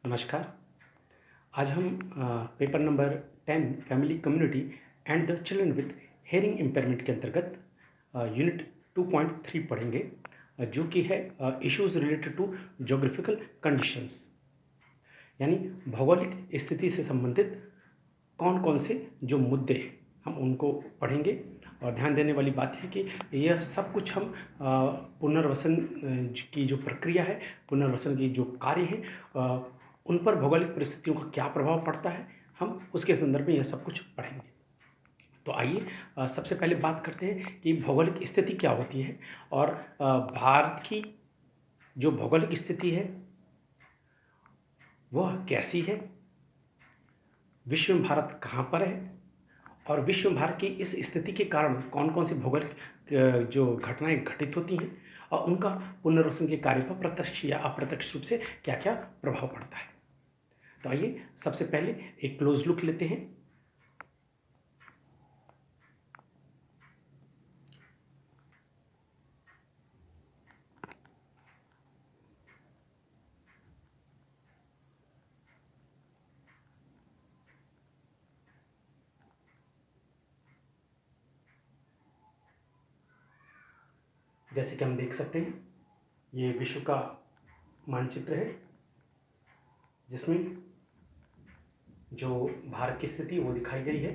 नमस्कार। आज हम paper number 10 family community and the children with hearing impairment के अंतर्गत यूनिट 2.3 पढ़ेंगे, जो कि है issues related to geographical conditions, यानी भौगोलिक स्थिति से संबंधित कौन कौन से जो मुद्दे हैं हम उनको पढ़ेंगे। और ध्यान देने वाली बात है कि यह सब कुछ हम पुनर्वसन की जो प्रक्रिया है, पुनर्वसन की जो कार्य हैं, उन पर भौगोलिक परिस्थितियों का क्या प्रभाव पड़ता है, हम उसके संदर्भ में यह सब कुछ पढ़ेंगे। तो आइए सबसे पहले बात करते हैं कि भौगोलिक स्थिति क्या होती है और भारत की जो भौगोलिक स्थिति है वह कैसी है, विश्व में भारत कहाँ पर है और विश्व में भारत की इस स्थिति के कारण कौन कौन सी भौगोलिक जो घटनाएं घटित होती हैं और उनका पुनर्वसन के कार्य पर प्रत्यक्ष या अप्रत्यक्ष रूप से क्या क्या प्रभाव पड़ता है। तो आइए सबसे पहले एक क्लोज लुक लेते हैं। जैसे कि हम देख सकते हैं, ये विश्व का मानचित्र है जिसमें जो भारत की स्थिति वो दिखाई गई है।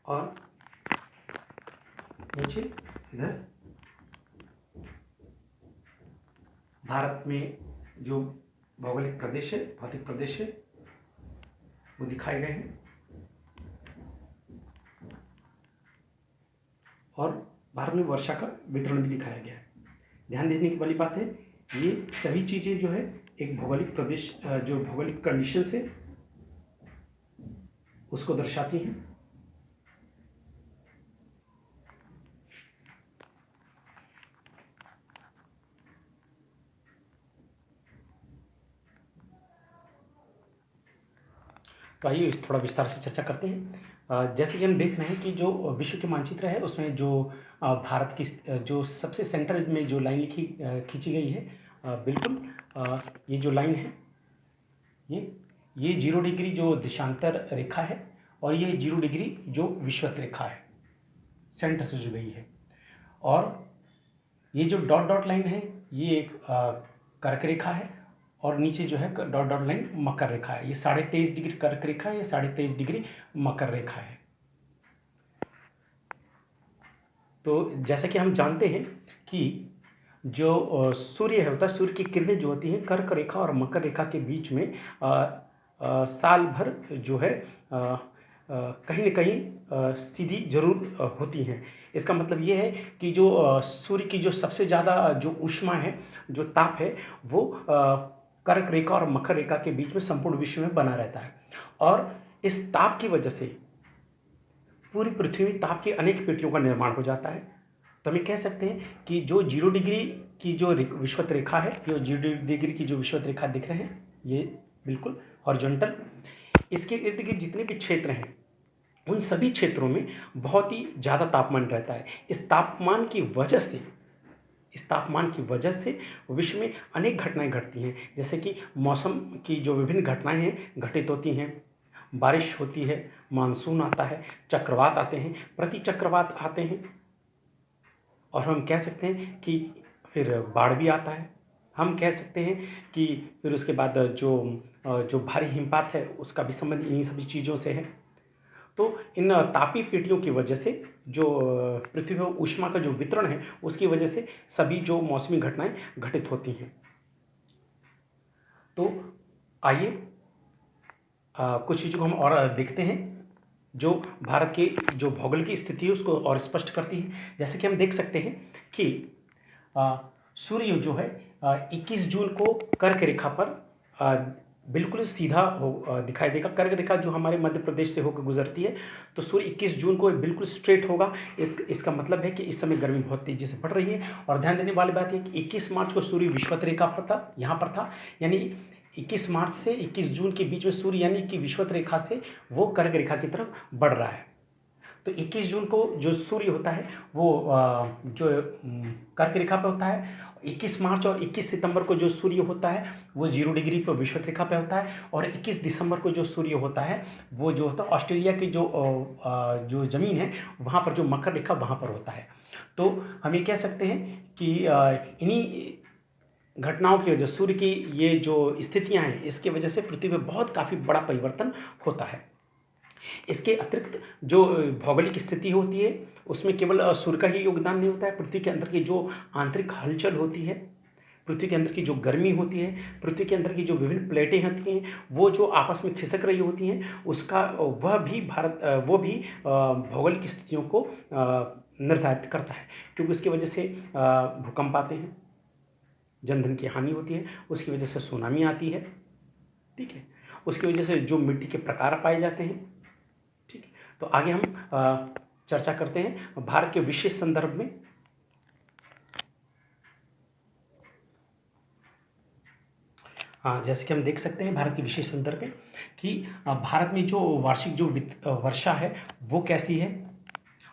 और नीचे इधर भारत में जो भौगोलिक प्रदेश है, भौतिक प्रदेश है, वो दिखाए गए हैं। और भारत में वर्षा का वितरण भी दिखाया गया है। ध्यान देने की वाली बात है, ये सभी चीज़ें जो है एक भौगोलिक प्रदेश जो भौगोलिक कंडीशन से उसको दर्शाती हैं। तो आइए इस थोड़ा विस्तार से चर्चा करते हैं। जैसे कि हम देख रहे हैं कि जो विश्व के मानचित्र है उसमें जो भारत की जो सबसे सेंटर में जो लाइन खींची गई है, बिल्कुल ये जो लाइन है ये 0 डिग्री जो देशांतर रेखा है और ये 0 डिग्री जो विषुवत रेखा है, सेंटर से जुड़ी गई है। और ये जो डॉट डॉट लाइन है ये एक कर्क रेखा है और नीचे जो है डॉट डॉट लाइन मकर रेखा है। ये 23.5 डिग्री कर्क रेखा है, ये 23.5 डिग्री मकर रेखा है। तो जैसा कि हम जानते हैं कि जो सूर्य है होता है, सूर्य की किरणें जो होती हैं कर्क रेखा और मकर रेखा के बीच में साल भर जो है कहीं न कहीं सीधी जरूर होती हैं। इसका मतलब ये है कि जो सूर्य की जो सबसे ज़्यादा जो ऊष्मा है, जो ताप है, वो कर्क रेखा और मकर रेखा के बीच में संपूर्ण विश्व में बना रहता है। और इस ताप की वजह से पूरी पृथ्वी में ताप की अनेक पेटियों का निर्माण हो जाता है। तो हम कह सकते हैं कि जो 0 डिग्री की जो विषुवत रेखा है, जो 0 डिग्री की जो विषुवत रेखा दिख रहे हैं, ये बिल्कुल हॉरिजॉन्टल, इसके इर्द गिर्द जितने भी क्षेत्र हैं उन सभी क्षेत्रों में बहुत ही ज़्यादा तापमान रहता है। इस तापमान की वजह से विश्व में अनेक घटनाएं घटती हैं, जैसे कि मौसम की जो विभिन्न घटनाएं हैं घटित होती हैं। बारिश होती है, मानसून आता है, चक्रवात आते हैं, प्रति चक्रवात आते हैं, और हम कह सकते हैं कि फिर बाढ़ भी आता है। हम कह सकते हैं कि फिर उसके बाद जो भारी हिमपात है उसका भी संबंध इन्हीं सभी चीज़ों से है। तो इन तापीय पेटियों की वजह से जो पृथ्वी पर ऊष्मा का जो वितरण है उसकी वजह से सभी जो मौसमी घटनाएं घटित होती हैं। तो आइए कुछ चीज़ों को हम और देखते हैं जो भारत की जो भौगोलिक स्थिति है उसको और स्पष्ट करती है। जैसे कि हम देख सकते हैं कि सूर्य जो है 21 जून को कर्क रेखा पर बिल्कुल सीधा दिखाई देगा। कर्क रेखा जो हमारे मध्य प्रदेश से होकर गुजरती है, तो सूर्य 21 जून को बिल्कुल स्ट्रेट होगा। इसका मतलब है कि इस समय गर्मी बहुत तेजी से बढ़ रही है। और ध्यान देने वाली बात है कि 21 मार्च को सूर्य विषुवत रेखा पर था, यहाँ पर था, यानी 21 मार्च से 21 जून के बीच में सूर्य यानी कि विषुवत रेखा से वो कर्क रेखा की तरफ बढ़ रहा है। तो 21 जून को जो सूर्य होता है वो जो कर्क रेखा पे होता है। 21 मार्च और 21 सितंबर को जो सूर्य होता है वो 0 डिग्री पर विषुवत रेखा पे होता है। और 21 दिसंबर को जो सूर्य होता है वो जो होता है ऑस्ट्रेलिया की जो ज़मीन है वहाँ पर जो मकर रेखा वहाँ पर होता है। तो हम ये कह सकते हैं कि इन्हीं घटनाओं की वजह, सूर्य की ये जो स्थितियाँ हैं इसकी वजह से पृथ्वी में बहुत काफ़ी बड़ा परिवर्तन होता है। इसके अतिरिक्त जो भौगोलिक स्थिति होती है उसमें केवल सूर्य का ही योगदान नहीं होता है। पृथ्वी के अंदर की जो आंतरिक हलचल होती है, पृथ्वी के अंदर की जो गर्मी होती है, पृथ्वी के अंदर की जो विभिन्न प्लेटें होती हैं वो जो आपस में खिसक रही होती हैं उसका वो भी भौगोलिक स्थितियों को निर्धारित करता है। क्योंकि उसकी वजह से भूकंप आते हैं, जनधन की हानि होती है, उसकी वजह से सुनामी आती है, ठीक है, उसकी वजह से जो मिट्टी के प्रकार पाए जाते हैं, ठीक है। तो आगे हम चर्चा करते हैं भारत के विशेष संदर्भ में। हाँ, जैसे कि हम देख सकते हैं भारत के विशेष संदर्भ में कि भारत में जो वार्षिक जो वर्षा है वो कैसी है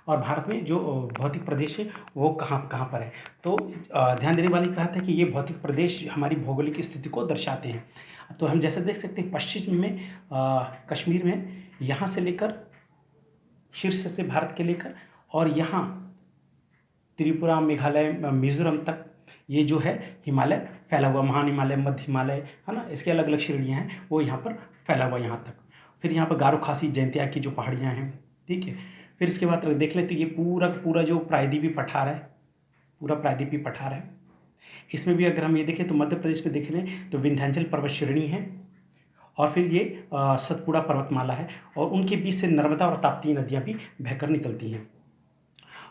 और भारत में जो भौतिक प्रदेश है वो कहाँ कहाँ पर है। तो ध्यान देने वाली बात है कि ये भौतिक प्रदेश हमारी भौगोलिक स्थिति को दर्शाते हैं। तो हम जैसे देख सकते हैं पश्चिम में कश्मीर में यहाँ से लेकर शीर्ष से भारत के लेकर और यहाँ त्रिपुरा, मेघालय, मिजोरम तक ये जो है हिमालय फैला हुआ, महान हिमालय, मध्य हिमालय, है ना, इसके अलग अलग श्रेणियाँ हैं वो यहाँ पर फैला हुआ यहाँ तक। फिर यहाँ पर गारो खासी जयंतिया की जो पहाड़ियाँ हैं, ठीक है। फिर इसके बाद देख लें तो ये पूरा का पूरा जो प्रायद्वीपीय पठार है, पूरा प्रायद्वीपीय पठार है। इसमें भी अगर हम ये देखें तो मध्य प्रदेश में देख लें तो विंध्याचल पर्वत श्रेणी है और फिर ये सतपुड़ा पर्वतमाला है और उनके बीच से नर्मदा और ताप्ती नदियाँ भी बहकर निकलती हैं।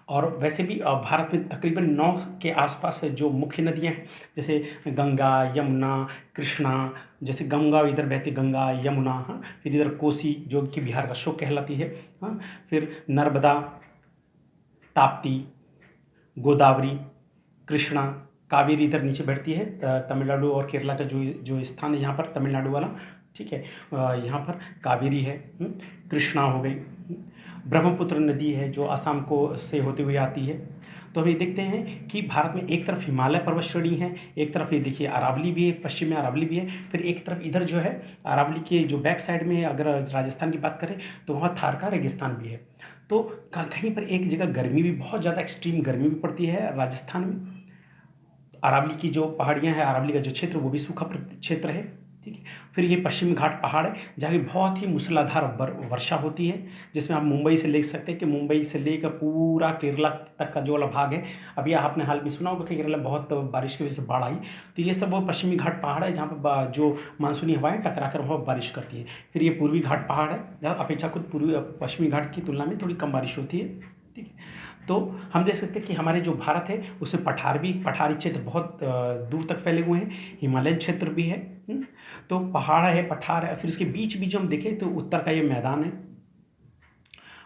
और वैसे भी भारत में तकरीबन 9 के आसपास जो मुख्य नदियाँ हैं जैसे गंगा, यमुना, कृष्णा, जैसे गंगा इधर बहती गंगा, यमुना, हाँ, फिर इधर कोसी जो कि बिहार का शोक कहलाती है, हाँ, फिर नर्मदा, ताप्ती, गोदावरी, कृष्णा, कावेरी इधर नीचे बढ़ती है तमिलनाडु और केरला का जो जो स्थान है यहाँ पर तमिलनाडु वाला, ठीक है। यहाँ पर कावेरी है, कृष्णा हो गई, ब्रह्मपुत्र नदी है जो असम को से होते हुए आती है। तो हम ये देखते हैं कि भारत में एक तरफ हिमालय पर्वत श्रेणी है, एक तरफ ये देखिए अरावली भी है, पश्चिम में अरावली भी है, फिर एक तरफ इधर जो है अरावली के जो बैक साइड में अगर राजस्थान की बात करें तो वहाँ थार का रेगिस्तान भी है। तो कहीं पर एक जगह गर्मी भी बहुत ज़्यादा एक्सट्रीम गर्मी भी पड़ती है राजस्थान में। अरावली की जो पहाड़ियाँ हैं, अरावली का जो क्षेत्र वो भी सूखा क्षेत्र है, ठीक है। फिर ये पश्चिमी घाट पहाड़ है जहाँ की बहुत ही मूसलाधार वर्षा होती है, जिसमें आप मुंबई से ले सकते हैं कि मुंबई से लेकर पूरा केरला तक का जो वाला भाग है। अभी आपने हाल में सुना होगा कि केरला बहुत बारिश की वजह से बाढ़ आई, तो ये सब वो पश्चिमी घाट पहाड़ है जहाँ पर जो मानसूनी हवाएं टकरा कर वहाँ बारिश करती है। फिर ये पूर्वी घाट पहाड़ है जहाँ अपेक्षाकृत पूर्वी पश्चिमी घाट की तुलना में थोड़ी कम बारिश होती है, ठीक है। तो हम देख सकते हैं कि हमारे जो भारत है उसमें पठारी क्षेत्र बहुत दूर तक फैले हुए हैं, हिमालयन क्षेत्र भी है, तो पहाड़ है, पठार है, फिर उसके बीच बीच हम देखें तो उत्तर का ये मैदान है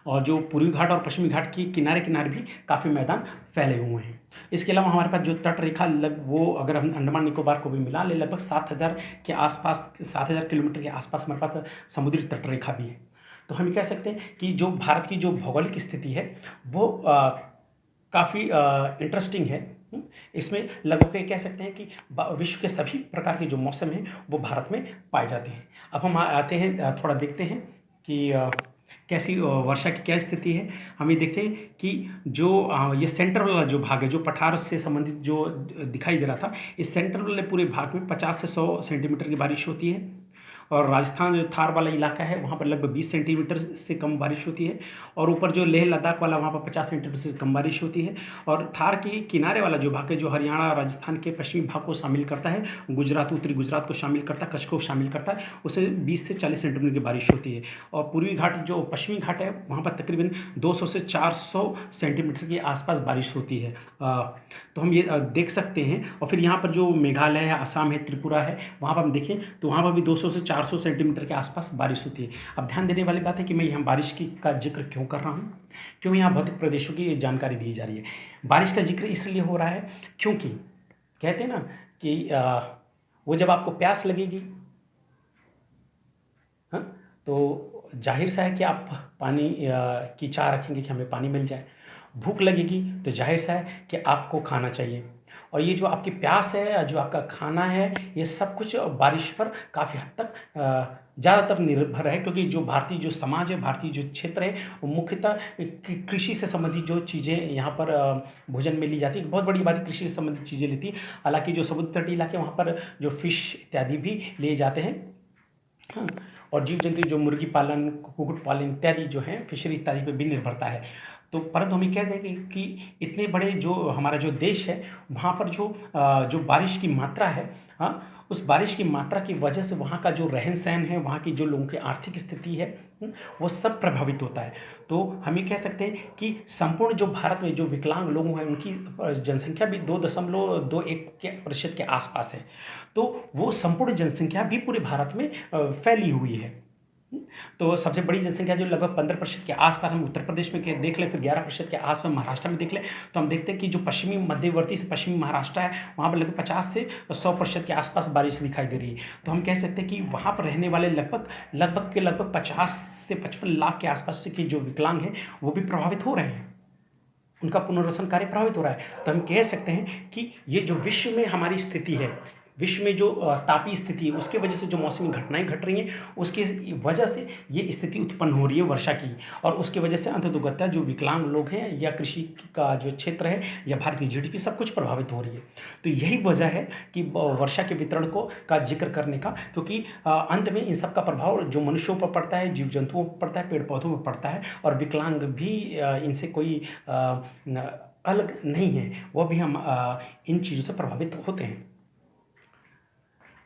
और जो पूर्वी घाट और पश्चिमी घाट की किनारे किनारे भी काफ़ी मैदान फैले हुए हैं। इसके अलावा हमारे पास जो तट रेखा वो अगर हम अंडमान निकोबार को भी मिला ले लगभग 7,000 के आसपास, 7,000 किलोमीटर के आसपास हमारे पास समुद्री तट रेखा भी है। तो हम कह सकते हैं कि जो भारत की जो भौगोलिक स्थिति है वो काफ़ी इंटरेस्टिंग है। इसमें लगभग ये कह सकते हैं कि विश्व के सभी प्रकार के जो मौसम हैं वो भारत में पाए जाते हैं। अब हम आते हैं थोड़ा देखते हैं कि कैसी वर्षा की क्या स्थिति है। हम ये देखते हैं कि जो ये सेंटर वाला जो भाग है जो पठार से संबंधित जो दिखाई दे रहा था, इस सेंटर वाले पूरे भाग में 50 से 100 सेंटीमीटर की बारिश होती है और राजस्थान जो थार वाला इलाका है वहाँ पर लगभग 20 सेंटीमीटर से कम बारिश होती है और ऊपर जो लेह लद्दाख वाला वहाँ पर 50 सेंटीमीटर से कम बारिश होती है। और थार की किनारे वाला जो भाग है जो हरियाणा और राजस्थान के पश्चिमी भाग को शामिल करता है, गुजरात, उत्तरी गुजरात को शामिल करता है, कच्छ को शामिल करता है, उसे 20 से 40 सेंटीमीटर की बारिश होती है। और पूर्वी घाट जो पश्चिमी घाट है वहाँ पर तकरीबन 200 से 400 सेंटीमीटर के आसपास बारिश होती है। तो हम ये देख सकते हैं। और फिर यहाँ पर जो मेघालय है, असम है, त्रिपुरा है, वहाँ पर हम देखें तो वहाँ पर भी 200 से 400 सेंटीमीटर के आसपास बारिश होती है। अब ध्यान देने वाली बात है कि मैं यहाँ बारिश की का जिक्र क्यों कर रहा हूँ, क्यों यहाँ भौतिक प्रदेशों की जानकारी दी जा रही है। बारिश का जिक्र इसलिए हो रहा है क्योंकि कहते हैं ना कि वो जब आपको प्यास लगेगी, हाँ, तो ज़ाहिर सा है कि आप पानी की चाह रखेंगे कि हमें पानी मिल जाए। भूख लगेगी तो ज़ाहिर सा है कि आपको खाना चाहिए। और ये जो आपकी प्यास है, जो आपका खाना है, ये सब कुछ बारिश पर काफ़ी हद तक ज़्यादातर निर्भर है, क्योंकि जो भारतीय जो समाज है, भारतीय जो क्षेत्र है, वो मुख्यतः कृषि से संबंधित जो चीज़ें यहाँ पर भोजन में ली जाती है। बहुत बड़ी बात है, कृषि से संबंधित चीज़ें लेती है। हालाँकि जो समुद्र तटीय इलाके हैं, वहाँ पर जो फ़िश इत्यादि भी लिए जाते हैं। हाँ, और जीव-जंतु जो मुर्गी पालन, कुक्कुट पालन इत्यादि जो हैं, फ़िशरी इत्यादि पे भी निर्भरता है। तो परंतु हम ये कह दें कि इतने बड़े जो हमारा जो देश है, वहाँ पर जो बारिश की मात्रा है, हाँ, उस बारिश की मात्रा की वजह से वहाँ का जो रहन-सहन है, वहाँ की जो लोगों की आर्थिक स्थिति है, वो सब प्रभावित होता है। तो हम ये कह सकते हैं कि संपूर्ण जो भारत में जो विकलांग लोग हैं, उनकी जनसंख्या भी 2.21 के प्रतिशत के आस-पास है। तो वो संपूर्ण जनसंख्या भी पूरे भारत में फैली हुई है। तो सबसे बड़ी जनसंख्या जो लगभग 15% के आस-पास हम उत्तर प्रदेश में के देख लें, फिर 11% के आस-पास महाराष्ट्र में देख लें, तो हम देखते हैं कि जो पश्चिमी मध्यवर्ती से पश्चिमी महाराष्ट्र है, वहाँ पर लगभग 50 से 100% के आस-पास बारिश दिखाई दे रही है। तो हम कह सकते हैं कि वहाँ पर रहने वाले लगभग 50 से 55 लाख के आस-पास के जो विकलांग हैं, वो भी प्रभावित हो रहे हैं। उनका पुनर्वसन कार्य प्रभावित हो रहा है। तो हम कह सकते हैं कि ये जो विश्व में हमारी स्थिति है, विश्व में जो तापीय स्थिति है, उसके वजह से जो मौसमी घटनाएँ घट रही हैं, उसकी वजह से ये स्थिति उत्पन्न हो रही है वर्षा की। और उसकी वजह से अंततोगत्वा जो विकलांग लोग हैं, या कृषि का जो क्षेत्र है, या भारत की जीडीपी, सब कुछ प्रभावित हो रही है। तो यही वजह है कि वर्षा के वितरण का जिक्र करने का, क्योंकि अंत में इन सब का प्रभाव जो मनुष्यों पर पड़ता है, जीव जंतुओं पर पड़ता है, पेड़ पौधों पर पड़ता है, और विकलांग भी इनसे कोई अलग नहीं है। वो भी हम इन चीज़ों से प्रभावित होते हैं।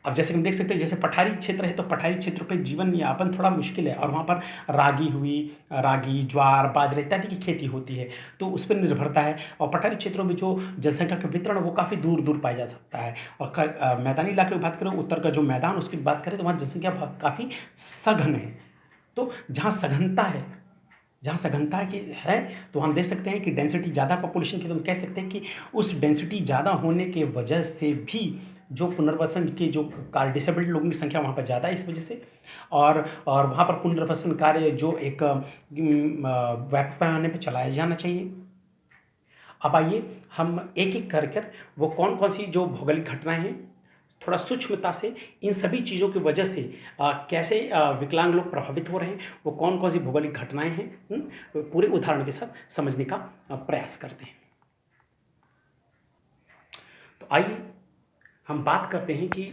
अब जैसे कि हम देख सकते हैं, जैसे पठारी क्षेत्र है, तो पठारी क्षेत्रों पे जीवन यापन थोड़ा मुश्किल है, और वहाँ पर रागी, ज्वार, बाजरा इत्यादि की खेती होती है, तो उस पर निर्भरता है। और पठारी क्षेत्रों में जो जनसंख्या का वितरण वो काफ़ी दूर दूर पाया जा सकता है। और मैदानी इलाके की बात करें, उत्तर का जो मैदान, उसकी बात करें, तो वहाँ जनसंख्या काफ़ी सघन है। तो जहाँ सघनता की है, तो हम देख सकते हैं कि डेंसिटी ज़्यादा पॉपुलेशन की, तो हम कह सकते हैं कि उस डेंसिटी ज़्यादा होने के वजह से भी जो पुनर्वसन के जो कार्य, डिसेबल्ड लोगों की संख्या वहाँ पर ज़्यादा है इस वजह से। और वहाँ पर पुनर्वसन कार्य जो एक व्यापक पैमाने पर चलाया जाना चाहिए। अब आइए हम एक-एक कर वो कौन-कौन सी जो भौगोलिक घटनाएँ हैं, थोड़ा सूक्ष्मता से इन सभी चीज़ों की वजह से कैसे विकलांग लोग प्रभावित हो रहे हैं, वो कौन-कौन सी भौगोलिक घटनाएँ हैं, पूरे उदाहरण के साथ समझने का प्रयास करते हैं। तो आइए हम बात करते हैं कि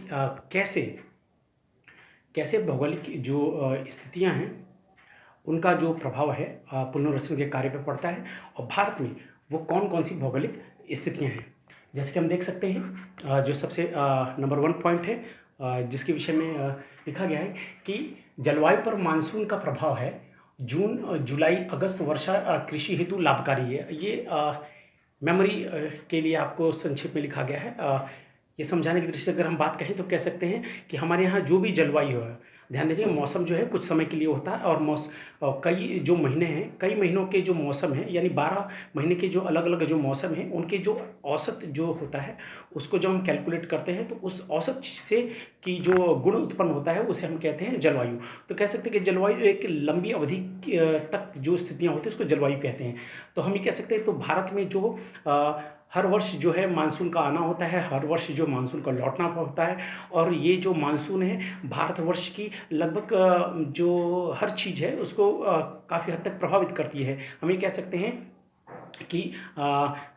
कैसे भौगोलिक जो स्थितियाँ हैं, उनका जो प्रभाव है पुनर्वसन के कार्य पर पड़ता है, और भारत में वो कौन-कौन सी भौगोलिक स्थितियाँ हैं। जैसे कि हम देख सकते हैं, जो सबसे नंबर 1 पॉइंट है, जिसके विषय में लिखा गया है कि जलवायु पर मानसून का प्रभाव है। जून, जुलाई, अगस्त वर्षा कृषि हेतु लाभकारी है। ये मेमोरी के लिए आपको संक्षेप में लिखा गया है। ये समझाने की दृष्टि से अगर हम बात कहें, तो कह सकते हैं कि हमारे यहाँ जो भी जलवायु है, ध्यान दीजिए, मौसम जो है कुछ समय के लिए होता है, और कई जो महीने हैं, कई महीनों के जो मौसम हैं, यानी 12 महीने के जो अलग-अलग जो मौसम हैं, उनके जो औसत जो होता है, उसको जब हम कैलकुलेट करते हैं, तो उस औसत से की जो गुण उत्पन्न होता है, उसे हम कहते हैं जलवायु। तो कह सकते हैं कि जलवायु एक लंबी अवधि तक जो स्थितियाँ होती हैं, उसको जलवायु कहते हैं। तो हम ये कह सकते हैं, तो भारत में जो हर वर्ष जो है मानसून का आना होता है, हर वर्ष जो मानसून का लौटना होता है, और ये जो मानसून है भारतवर्ष की लगभग जो हर चीज़ है उसको काफ़ी हद तक प्रभावित करती है। हम ये कह सकते हैं कि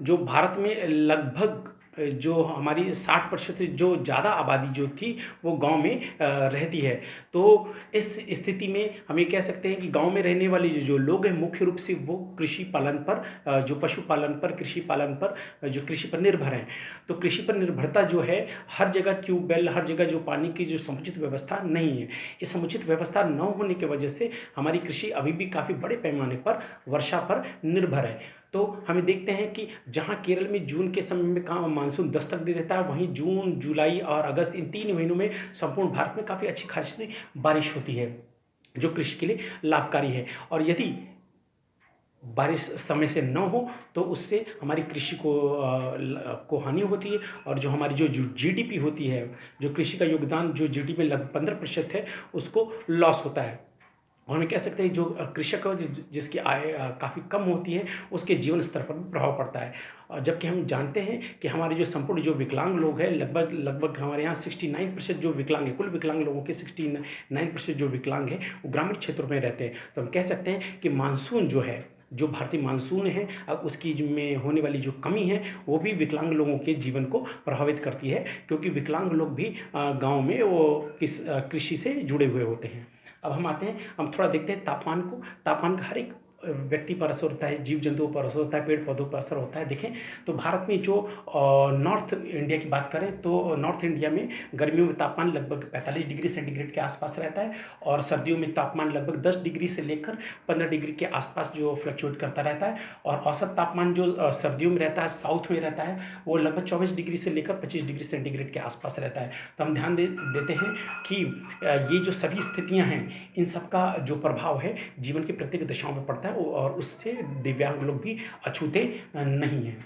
जो भारत में लगभग जो हमारी 60% जो ज़्यादा आबादी जो थी, वो गाँव में रहती है। तो इस स्थिति में हम ये कह सकते हैं कि गाँव में रहने वाले जो लोग हैं, मुख्य रूप से वो कृषि पालन पर, जो पशुपालन पर, कृषि पालन पर, जो कृषि पर निर्भर हैं। तो कृषि पर निर्भरता जो है, हर जगह ट्यूबवेल, हर जगह जो पानी की जो समुचित व्यवस्था नहीं है। इस समुचित व्यवस्था न होने की वजह से हमारी कृषि अभी भी काफ़ी बड़े पैमाने पर वर्षा पर निर्भर है। तो हमें देखते हैं कि जहाँ केरल में जून के समय में मानसून दस्तक दे देता है, वहीं जून, जुलाई और अगस्त, इन 3 महीनों में संपूर्ण भारत में काफ़ी अच्छी खासी बारिश होती है, जो कृषि के लिए लाभकारी है। और यदि बारिश समय से न हो, तो उससे हमारी कृषि को हानि होती है, और जो हमारी जो जीडीपी होती है, जो कृषि का योगदान जो जीडीपी में लगभग 15% है, उसको लॉस होता है। और हम कह सकते हैं जो कृषक है जिसकी आय काफ़ी कम होती है, उसके जीवन स्तर पर भी प्रभाव पड़ता है। जबकि हम जानते हैं कि हमारे जो संपूर्ण जो विकलांग लोग हैं, लगभग लगभग हमारे यहाँ 69% जो विकलांग हैं, कुल विकलांग लोगों के 69% जो विकलांग हैं वो ग्रामीण क्षेत्रों में रहते हैं। तो हम कह सकते हैं कि मानसून जो है, जो भारतीय मानसून है, अब उसकी में होने वाली जो कमी है वो भी विकलांग लोगों के जीवन को प्रभावित करती है, क्योंकि विकलांग लोग भी गाँव में वो कृषि से जुड़े हुए होते हैं। अब हम आते हैं, हम थोड़ा देखते हैं तापमान को। तापमान का हर एक व्यक्ति पर असर होता है, जीव जंतुओं पर असर होता है, पेड़ पौधों पर असर होता है। देखें तो भारत में जो नॉर्थ इंडिया की बात करें तो नॉर्थ इंडिया में गर्मियों में तापमान लगभग 45 डिग्री सेंटीग्रेड के आसपास रहता है, और सर्दियों में तापमान लगभग 10 डिग्री से लेकर 15 डिग्री के आसपास जो फ्लक्चुएट करता रहता है। और औसत तापमान जो सर्दियों में रहता है, साउथ में रहता है, वो लगभग 24 डिग्री से लेकर 25 डिग्री सेंटीग्रेड के आसपास रहता है। तो हम ध्यान देते हैं कि ये जो सभी स्थितियां हैं, इन सब का जो प्रभाव है जीवन की प्रत्येक दिशाओं में पड़ता है, और उससे दिव्यांग लोग भी अछूते नहीं हैं।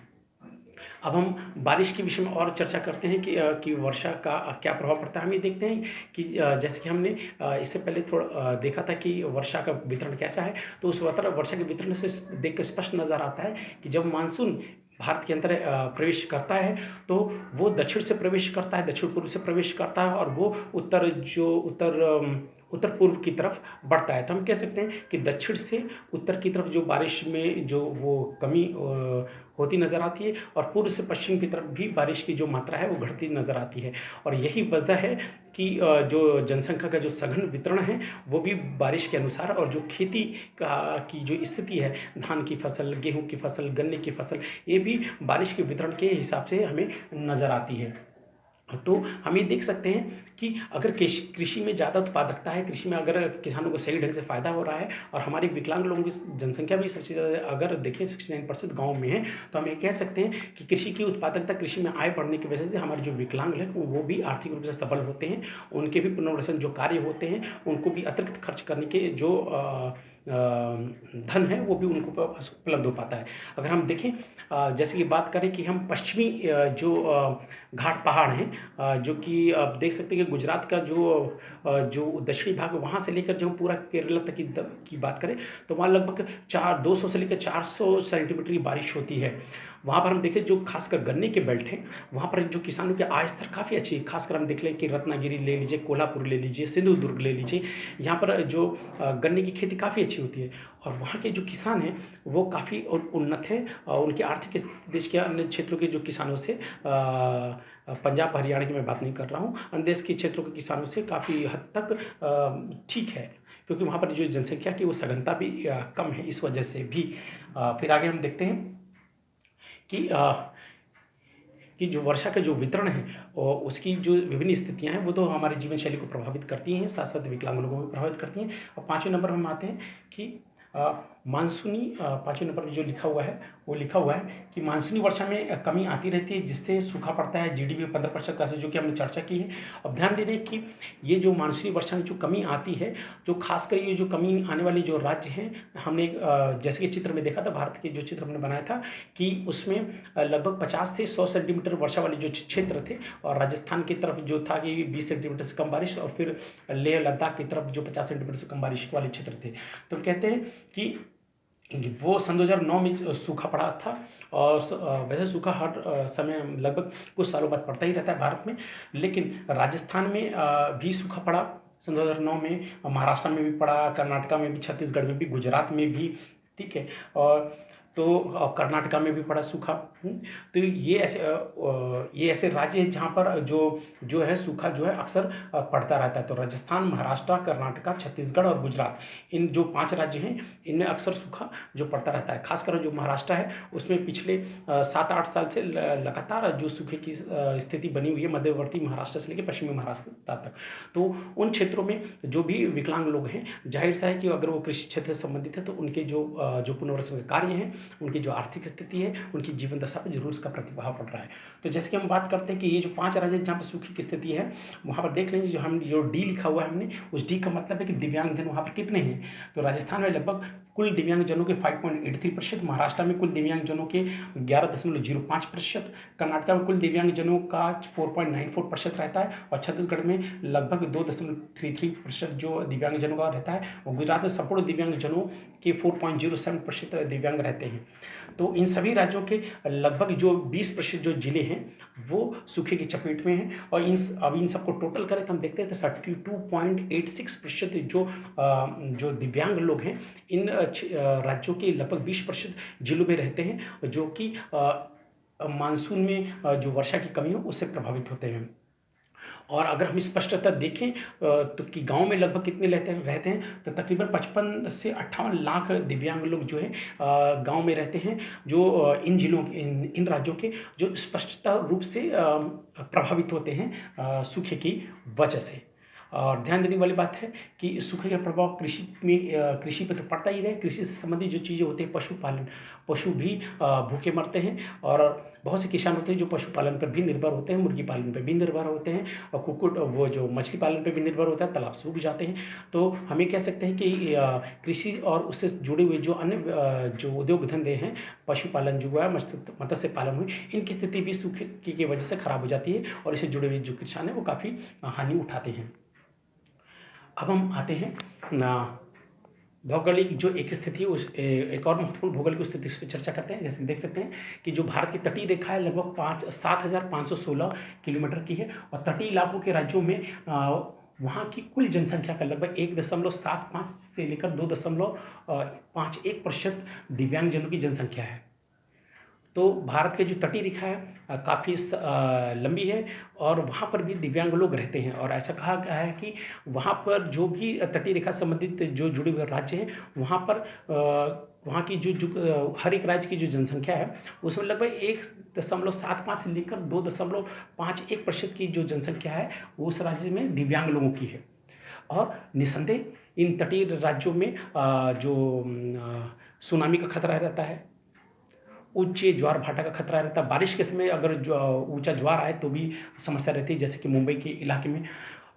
अब हम बारिश के विषय में और चर्चा करते हैं कि वर्षा का क्या प्रभाव पड़ता है। हम ये देखते हैं कि जैसे कि हमने इससे पहले थोड़ा देखा था कि वर्षा का वितरण कैसा है, तो उस वर्षा के वितरण से देख कर स्पष्ट नज़र आता है कि जब मानसून भारत के अंदर प्रवेश करता है तो वो दक्षिण से प्रवेश करता है, दक्षिण पूर्व से प्रवेश करता है, और वो उत्तर पूर्व की तरफ बढ़ता है। तो हम कह सकते हैं कि दक्षिण से उत्तर की तरफ जो बारिश में जो वो कमी होती नज़र आती है, और पूर्व से पश्चिम की तरफ भी बारिश की जो मात्रा है वो घटती नज़र आती है। और यही वजह है कि जो जनसंख्या का जो सघन वितरण है वो भी बारिश के अनुसार, और जो खेती की जो स्थिति है, धान की फसल, गेहूं की फसल, गन्ने की फसल, ये भी बारिश के वितरण के हिसाब से हमें नज़र आती है। तो हम ये देख सकते हैं कि अगर कृषि में ज़्यादा उत्पादकता है, कृषि में अगर किसानों को सही ढंग से फ़ायदा हो रहा है, और हमारी विकलांग लोगों की जनसंख्या भी सबसे ज़्यादा अगर देखें 69% गाँव में है, तो हम ये कह सकते हैं कि कृषि की उत्पादकता, कृषि में आय बढ़ने की वजह से हमारे जो विकलांग हैं वो भी आर्थिक रूप से सबल होते हैं। उनके भी पुनर्वसन जो कार्य होते हैं, उनको भी अतिरिक्त खर्च करने के जो धन है वो भी उनको उपलब्ध हो पाता है। अगर हम देखें जैसे कि बात करें कि हम पश्चिमी जो घाट पहाड़ हैं, जो कि आप देख सकते हैं कि गुजरात का जो दक्षिणी भाग है, वहाँ से लेकर जब हम पूरा केरला तक की बात करें तो वहाँ लगभग 200 से लेकर 400 सेंटीमीटर की बारिश होती है। वहाँ पर हम देखें जो खासकर गन्ने के बेल्ट हैं, वहाँ पर जो किसानों की आय स्तर काफ़ी अच्छी है। खासकर हम देख लें कि रत्नागिरी ले लीजिए, कोल्हापुर ले लीजिए, सिंधुदुर्ग ले लीजिए, यहाँ पर जो गन्ने की खेती काफ़ी अच्छी होती है, और वहाँ के जो किसान हैं वो काफ़ी उन्नत हैं, और उनकी आर्थिक देश के अन्य क्षेत्रों के जो किसानों से पंजाब हरियाणा की मैं बात नहीं कर रहा हूँ, अन्य देश के क्षेत्रों के किसानों से काफ़ी हद तक ठीक है, क्योंकि वहाँ पर जो जनसंख्या की वो सघनता भी कम है, इस वजह से भी। फिर आगे हम देखते हैं कि जो वर्षा का जो वितरण है और उसकी जो विभिन्न स्थितियां हैं वो तो हमारे जीवन शैली को प्रभावित करती हैं, साथ साथ विकलांग लोगों को भी प्रभावित करती हैं। और पाँचवें नंबर हम आते हैं कि मानसूनी, पाँचवें नंबर में जो लिखा हुआ है वो लिखा हुआ है कि मानसूनी वर्षा में कमी आती रहती है, जिससे सूखा पड़ता है, जीडीपी में 15% का, जो कि हमने चर्चा की है। अब ध्यान दे दें कि ये जो मानसूनी वर्षा में जो कमी आती है, जो खासकर ये जो कमी आने वाली जो राज्य हैं, हमने जैसे कि चित्र में देखा था, भारत के जो चित्र हमने बनाया था कि उसमें लगभग 50 से 100 सेंटीमीटर वर्षा वाले जो क्षेत्र थे, और राजस्थान की तरफ जो था कि 20 सेंटीमीटर से कम बारिश, और फिर लेह लद्दाख की तरफ जो 50 सेंटीमीटर से कम बारिश वाले क्षेत्र थे। तो कहते हैं कि वो सन 2009 में सूखा पड़ा था, और वैसे सूखा हर समय लगभग कुछ सालों बाद पड़ता ही रहता है भारत में, लेकिन राजस्थान में भी सूखा पड़ा सन 2009 में, महाराष्ट्र में भी पड़ा, कर्नाटका में भी, छत्तीसगढ़ में भी, गुजरात में भी, ठीक है, और कर्नाटका में भी पड़ा सूखा। तो ये ऐसे राज्य हैं जहाँ पर जो है सूखा जो है अक्सर पड़ता रहता है। तो राजस्थान, महाराष्ट्र, कर्नाटका, छत्तीसगढ़ और गुजरात, इन जो 5 राज्य हैं इनमें अक्सर सूखा जो पड़ता रहता है। खासकर जो महाराष्ट्र है उसमें पिछले 7-8 साल से लगातार जो सूखे की स्थिति बनी हुई है, मध्यवर्ती महाराष्ट्र से लेकर पश्चिमी महाराष्ट्र तक। तो उन क्षेत्रों में जो भी विकलांग लोग हैं, जाहिर सा है कि अगर वो कृषि क्षेत्र से संबंधित है तो उनके जो पुनर्वसन के कार्य हैं, उनकी जो आर्थिक स्थिति है, उनकी जीवन दशा पर जरूर इसका प्रतिभाव पड़ रहा है। तो जैसे कि हम बात करते हैं कि ये जो 5 राज्य जहाँ पर सूखे की स्थिति है, वहाँ पर देख लीजिए जो डी लिखा हुआ है हमने, उस डी का मतलब है कि दिव्यांगजन वहाँ पर कितने हैं। तो राजस्थान में लगभग कुल दिव्यांगजनों के 5.83%, महाराष्ट्र में कुल दिव्यांगजनों के 11.05%, कर्नाटक में कुल दिव्यांगजनों का 4.94% रहता है और छत्तीसगढ़ में लगभग 2.33% जो दिव्यांगजनों का रहता है और गुजरात में संपूर्ण दिव्यांगजनों के 4.07% दिव्यांग रहते हैं। तो इन सभी राज्यों के लगभग जो 20% जो जिले हैं वो सूखे की चपेट में हैं और इन सबको टोटल करें तो हम देखते हैं 32.86% जो दिव्यांग लोग हैं इन राज्यों के लगभग 20% जिलों में रहते हैं जो कि मानसून में जो वर्षा की कमी हो उससे प्रभावित होते हैं। और अगर हम स्पष्टतः देखें तो कि गांव में लगभग कितने रहते हैं तो तकरीबन 55 से 58 लाख दिव्यांग लोग जो है गांव में रहते हैं जो इन जिलों इन राज्यों के जो स्पष्टता रूप से प्रभावित होते हैं सूखे की वजह से। और ध्यान देने वाली बात है कि सूखे का प्रभाव कृषि पे तो पड़ता ही है। कृषि से संबंधित जो चीज़ें होती हैं, पशुपालन, पशु भी भूखे मरते हैं और बहुत से किसान होते हैं जो पशुपालन पर भी निर्भर होते हैं, मुर्गी पालन पर भी निर्भर होते हैं और कुक्कुट वो जो मछली पालन पर भी निर्भर होता है, तालाब सूख जाते हैं। तो हमें कह सकते हैं कि कृषि और उससे जुड़े हुए जो अन्य जो उद्योग धंधे हैं, पशुपालन जो है, मत्स्य पालन हुई, इनकी स्थिति भी सूखे की वजह से खराब हो जाती है और इससे जुड़े हुए जो किसान हैं वो काफ़ी हानि उठाते हैं। अब हम आते हैं भौगोलिक जो एक स्थिति है उस एक और महत्वपूर्ण भौगोलिक स्थिति इस पर चर्चा करते हैं। जैसे देख सकते हैं कि जो भारत की तटीय रेखा है लगभग 7,516 किलोमीटर की है और तटीय इलाकों के राज्यों में वहाँ की कुल जनसंख्या का लगभग 1.75 से लेकर 2.51% दिव्यांगजनों की जनसंख्या है। तो भारत के जो तटीय रेखा है काफ़ी लंबी है और वहाँ पर भी दिव्यांग लोग रहते हैं और ऐसा कहा गया है कि वहाँ पर जो भी तटीय रेखा संबंधित जो जुड़े हुए राज्य हैं वहाँ पर वहाँ की जो हर एक राज्य की जो जनसंख्या है उसमें लगभग 1.75 से लेकर 2.51% की जो जनसंख्या है उस राज्य में दिव्यांग लोगों की है। और निसंदेह इन तटीय राज्यों में जो सुनामी का खतरा रहता है, ऊंचे ज्वार भाटा का खतरा रहता है, बारिश के समय अगर जो ऊंचा ज्वार आए तो भी समस्या रहती है, जैसे कि मुंबई के इलाके में।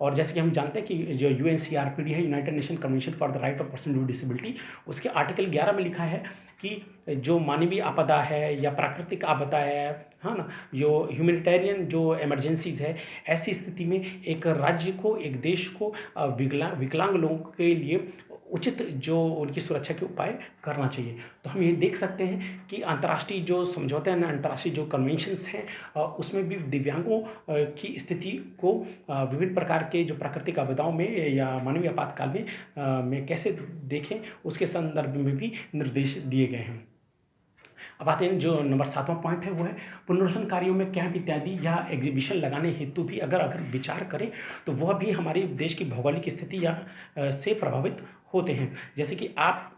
और जैसे कि हम जानते हैं कि जो UNCRPD है, United nation convention for the right of person with disability, उसके आर्टिकल 11 में लिखा है कि जो मानवीय आपदा है या प्राकृतिक आपदा है ना, जो ह्यूमैनिटेरियन जो इमरजेंसीज है, ऐसी स्थिति में एक राज्य को, एक देश को विकलांग लोगों के लिए उचित जो उनकी सुरक्षा के उपाय करना चाहिए। तो हम ये देख सकते हैं कि अंतर्राष्ट्रीय जो समझौते हैं, अंतर्राष्ट्रीय जो कन्वेंशंस हैं उसमें भी दिव्यांगों की स्थिति को विभिन्न प्रकार के जो प्राकृतिक आपदाओं में या मानवीय आपातकाल में कैसे देखें उसके संदर्भ में भी निर्देश दिए गए हैं। अब आते हैं जो नंबर 7वां पॉइंट है वो है पुनर्वसन कार्यों में कैंप इत्यादि या एग्जीबिशन लगाने हेतु भी अगर विचार करें तो वह भी हमारे देश की भौगोलिक स्थिति या से प्रभावित होते हैं। जैसे कि आप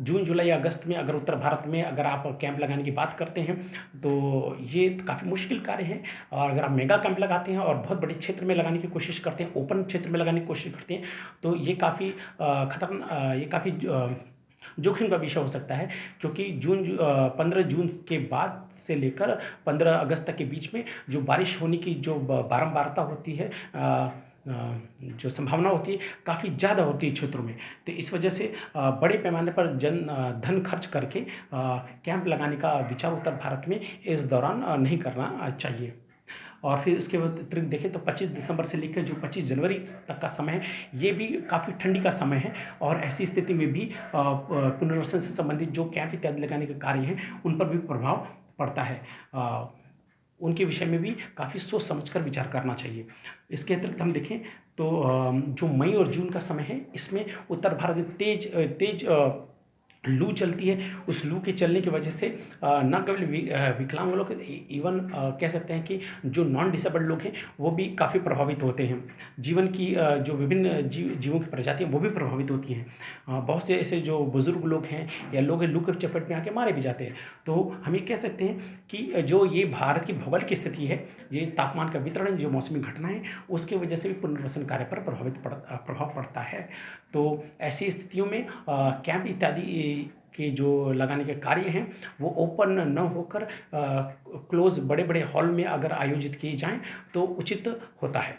जून जुलाई अगस्त में अगर उत्तर भारत में अगर आप कैंप लगाने की बात करते हैं तो ये काफ़ी मुश्किल कार्य है। और अगर आप मेगा कैंप लगाते हैं और बहुत बड़े क्षेत्र में लगाने की कोशिश करते हैं, ओपन क्षेत्र में लगाने की कोशिश करते हैं, तो ये काफ़ी ये काफ़ी जोखिम का विषय हो सकता है, क्योंकि 15 जून के बाद से लेकर 15 अगस्त तक के बीच में जो बारिश होने की जो बारंबारता होती है, जो संभावना होती है काफ़ी ज़्यादा होती है क्षेत्रों में। तो इस वजह से बड़े पैमाने पर धन खर्च करके कैंप लगाने का विचार उत्तर भारत में इस दौरान नहीं करना चाहिए। और फिर इसके अतिरिक्त देखें तो 25 दिसंबर से लेकर जो 25 जनवरी तक का समय है, ये भी काफ़ी ठंडी का समय है और ऐसी स्थिति में भी पुनर्वसन से संबंधित जो कैंप इत्यादि लगाने के कार्य हैं उन पर भी प्रभाव पड़ता है। उनके विषय में भी काफ़ी सोच समझकर विचार करना चाहिए। इसके अतिरिक्त हम देखें तो जो मई और जून का समय है, इसमें उत्तर भारत में तेज लू चलती है। उस लू के चलने की वजह से न केवल विकलांग लोग, इवन कह सकते हैं कि जो नॉन डिसेबल्ड लोग हैं वो भी काफ़ी प्रभावित होते हैं। जीवन की जो विभिन्न जीवों की प्रजातियाँ वो भी प्रभावित होती हैं। बहुत से ऐसे जो बुज़ुर्ग लोग हैं या लोग लू के चपेट में आके मारे भी जाते हैं। तो हम ये कह सकते हैं कि जो ये भारत की भौगोलिक स्थिति है, ये तापमान का वितरण, जो मौसमी घटनाएं, उसकी वजह से भी पुनर्वसन कार्य पर प्रभाव पड़ता है। तो ऐसी स्थितियों में कैंप इत्यादि के जो लगाने के कार्य हैं वो ओपन न होकर क्लोज बड़े बड़े हॉल में अगर आयोजित किए जाएं तो उचित होता है।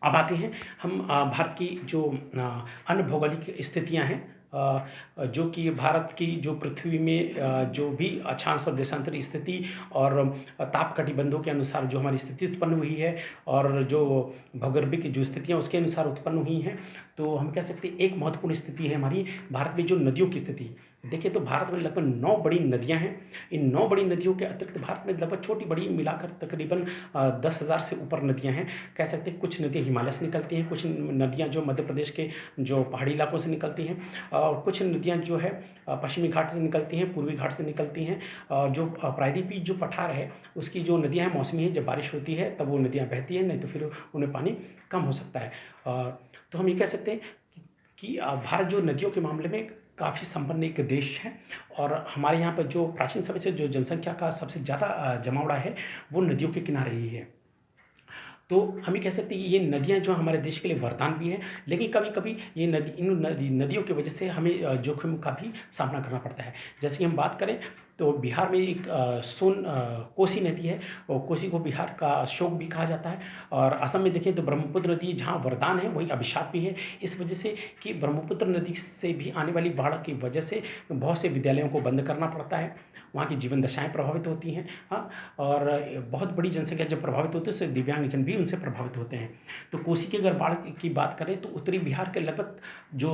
अब आते हैं हम भारत की जो अन्य भौगोलिक स्थितियां हैं जो कि भारत की जो पृथ्वी में जो भी अक्षांश और देशांतर स्थिति और ताप कटिबंधों के अनुसार जो हमारी स्थिति उत्पन्न हुई है और जो भौगोलिक जो स्थितियाँ उसके अनुसार उत्पन्न हुई हैं, तो हम कह सकते हैं एक महत्वपूर्ण स्थिति है हमारी भारत में जो नदियों की स्थिति। देखिए तो भारत में लगभग 9 बड़ी नदियाँ हैं। इन 9 बड़ी नदियों के अतिरिक्त भारत में लगभग छोटी-बड़ी मिलाकर तकरीबन 10,000 से ऊपर नदियाँ हैं। कह सकते हैं कुछ नदियाँ हिमालय से निकलती हैं, कुछ नदियाँ जो मध्य प्रदेश के जो पहाड़ी इलाकों से निकलती हैं और कुछ नदियाँ जो है पश्चिमी घाट से निकलती हैं, पूर्वी घाट से निकलती हैं। जो प्रायद्वीपीय जो पठार है उसकी जो नदियाँ हैं मौसमी है, जब बारिश होती है तब वो नदियाँ बहती हैं, नहीं तो फिर उनमें पानी कम हो सकता है। तो हम ये कह सकते हैं कि भारत जो नदियों के मामले में काफ़ी संपन्न एक देश है और हमारे यहाँ पर जो प्राचीन समय से जो जनसंख्या का सबसे ज़्यादा जमावड़ा है वो नदियों के किनारे ही है। तो हम ये कह सकते हैं कि ये नदियाँ जो हमारे देश के लिए वरदान भी हैं, लेकिन कभी-कभी ये नदियों की वजह से हमें जोखिम का भी सामना करना पड़ता है। जैसे कि हम बात करें तो बिहार में एक कोसी नदी है और कोसी को बिहार का शोक भी कहा जाता है और असम में देखें तो ब्रह्मपुत्र नदी जहाँ वरदान है वहीं अभिशाप भी है। इस वजह से कि ब्रह्मपुत्र नदी से भी आने वाली बाढ़ की वजह से बहुत से विद्यालयों को बंद करना पड़ता है, वहाँ की जीवन दशाएँ प्रभावित होती हैं। हाँ, और बहुत बड़ी जनसंख्या जब प्रभावित होती है उससे दिव्यांगजन भी उनसे प्रभावित होते हैं। तो कोसी की अगर बाढ़ की बात करें तो उत्तरी बिहार के लगभग जो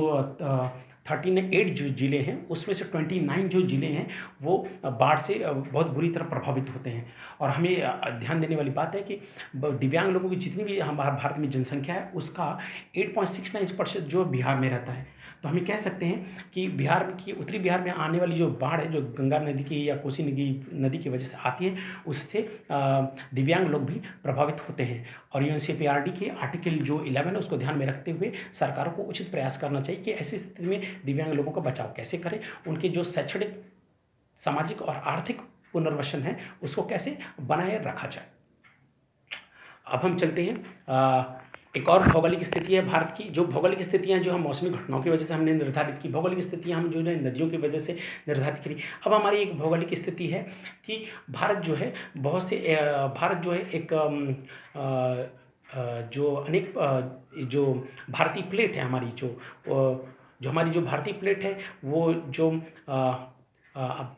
38 जो ज़िले हैं उसमें से 29 जो ज़िले हैं वो बाढ़ से बहुत बुरी तरह प्रभावित होते हैं। और हमें ध्यान देने वाली बात है कि दिव्यांग लोगों की जितनी भी हमारे भारत में जनसंख्या है उसका 8.69% जो बिहार में रहता है। तो हम ये कह सकते हैं कि बिहार की उत्तरी बिहार में आने वाली जो बाढ़ है जो गंगा नदी की या कोसी नदी की वजह से आती है उससे दिव्यांग लोग भी प्रभावित होते हैं। और यूएनसीपीआरडी के आर्टिकल जो 11 है उसको ध्यान में रखते हुए सरकारों को उचित प्रयास करना चाहिए कि ऐसी स्थिति में दिव्यांग लोगों का बचाव कैसे करें, उनके जो शैक्षणिक, सामाजिक और आर्थिक पुनर्वसन है उसको कैसे बनाए रखा जाए। अब हम चलते हैं एक और भौगोलिक स्थिति है भारत की। जो भौगोलिक स्थितियाँ जो हम मौसमी घटनाओं की वजह से हमने निर्धारित की, भौगोलिक स्थितियाँ हम जो है नदियों की वजह से निर्धारित करी। अब हमारी एक भौगोलिक स्थिति है कि भारत जो है बहुत से भारत जो है एक जो अनेक जो भारतीय प्लेट है हमारी जो हमारी जो भारतीय प्लेट है वो जो हम